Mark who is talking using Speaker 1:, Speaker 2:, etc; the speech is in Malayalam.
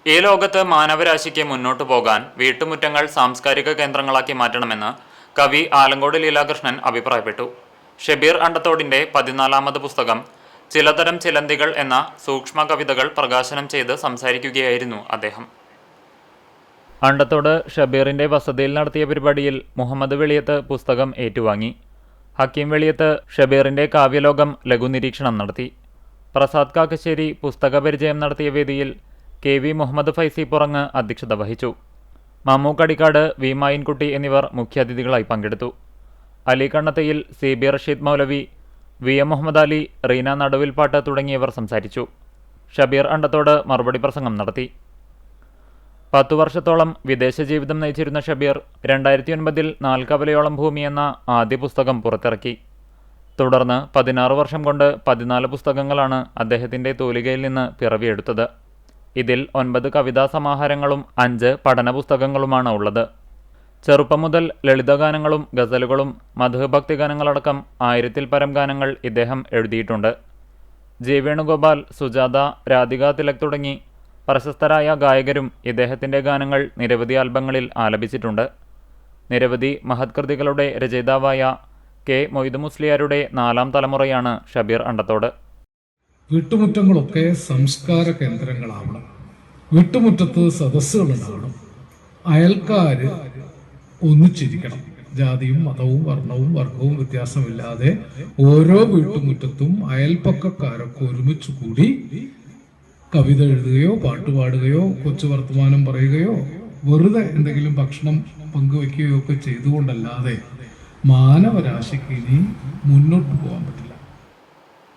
Speaker 1: ഈ ലോകത്ത് മാനവരാശിക്ക് മുന്നോട്ടു പോകാൻ വീട്ടുമുറ്റങ്ങൾ സാംസ്കാരിക കേന്ദ്രങ്ങളാക്കി മാറ്റണമെന്ന് കവി ആലങ്കോട് ലീലാകൃഷ്ണൻ അഭിപ്രായപ്പെട്ടു. ഷബീർ അണ്ടത്തോടിന്റെ 14ാമത് പുസ്തകം ചിലതരം ചിലന്തികൾ എന്ന സൂക്ഷ്മ കവിതകൾ പ്രകാശനം ചെയ്ത് സംസാരിക്കുകയായിരുന്നു അദ്ദേഹം. അണ്ടത്തോട് ഷബീറിന്റെ വസതിയിൽ നടത്തിയ പരിപാടിയിൽ മുഹമ്മദ് വെളിയത്ത് പുസ്തകം ഏറ്റുവാങ്ങി. ഹക്കീം വെളിയത്ത് ഷബീറിന്റെ കാവ്യലോകം ലഘുനിരീക്ഷണം നടത്തി. പ്രസാദ് കാക്കശ്ശേരി പുസ്തക പരിചയം നടത്തിയ വേദിയിൽ KV മുഹമ്മദ് ഫൈസി പുറങ്ങ് അധ്യക്ഷത വഹിച്ചു. മമ്മൂ കടിക്കാട്, വി മായിൻകുട്ടി എന്നിവർ മുഖ്യാതിഥികളായി പങ്കെടുത്തു. അലി കണ്ണത്തയിൽ, CB റഷീദ് മൗലവി, VM മുഹമ്മദ് അലി, റീന നടുവിൽപ്പാട്ട് തുടങ്ങിയവർ സംസാരിച്ചു. ഷബീർ അണ്ടത്തോട് മറുപടി പ്രസംഗം നടത്തി. 10 വർഷത്തോളം വിദേശ ജീവിതം നയിച്ചിരുന്ന ഷബീർ 2009 നാൽക്കവലയോളം ഭൂമി എന്ന ആദ്യ പുസ്തകം പുറത്തിറക്കി. തുടർന്ന് 16 വർഷം കൊണ്ട് 14 പുസ്തകങ്ങളാണ് അദ്ദേഹത്തിൻ്റെ തൂലികയിൽ നിന്ന് പിറവിയെടുത്തത്. ഇതിൽ 9 കവിതാ സമാഹാരങ്ങളും 5 പഠന പുസ്തകങ്ങളുമാണ് ഉള്ളത്. ചെറുപ്പം മുതൽ ലളിതഗാനങ്ങളും ഗസലുകളും മധുഭക്തി ഗാനങ്ങളടക്കം 1000-ൽ പരം ഗാനങ്ങൾ ഇദ്ദേഹം എഴുതിയിട്ടുണ്ട്. G. വേണുഗോപാൽ, സുജാത, രാധിക തിലക് തുടങ്ങി പ്രശസ്തരായ ഗായകരും ഇദ്ദേഹത്തിൻ്റെ ഗാനങ്ങൾ നിരവധി ആൽബങ്ങളിൽ ആലപിച്ചിട്ടുണ്ട്. നിരവധി മഹത്കൃതികളുടെ രചയിതാവായ K. മൊയ്തു മുസ്ലിയാരുടെ 4ാം തലമുറയാണ് ഷബീർ അണ്ടത്തോട്.
Speaker 2: വീട്ടുമുറ്റങ്ങളൊക്കെ സംസ്കാര കേന്ദ്രങ്ങളാവണം. വീട്ടുമുറ്റത്ത് സദസ്സുകളുണ്ടാവണം. അയൽക്കാര് ഒന്നിച്ചിരിക്കണം. ജാതിയും മതവും വർണ്ണവും വർഗവും വ്യത്യാസമില്ലാതെ ഓരോ വീട്ടുമുറ്റത്തും അയൽപ്പക്കക്കാരൊക്കെ ഒരുമിച്ച് കൂടി കവിത എഴുതുകയോ പാട്ടുപാടുകയോ കൊച്ചു വർത്തമാനം പറയുകയോ വെറുതെ എന്തെങ്കിലും ഭക്ഷണം പങ്കുവെക്കുകയോ ഒക്കെ ചെയ്തുകൊണ്ടല്ലാതെ മാനവരാശിക്ക് ഇനി മുന്നോട്ട് പോകാൻ പറ്റില്ല.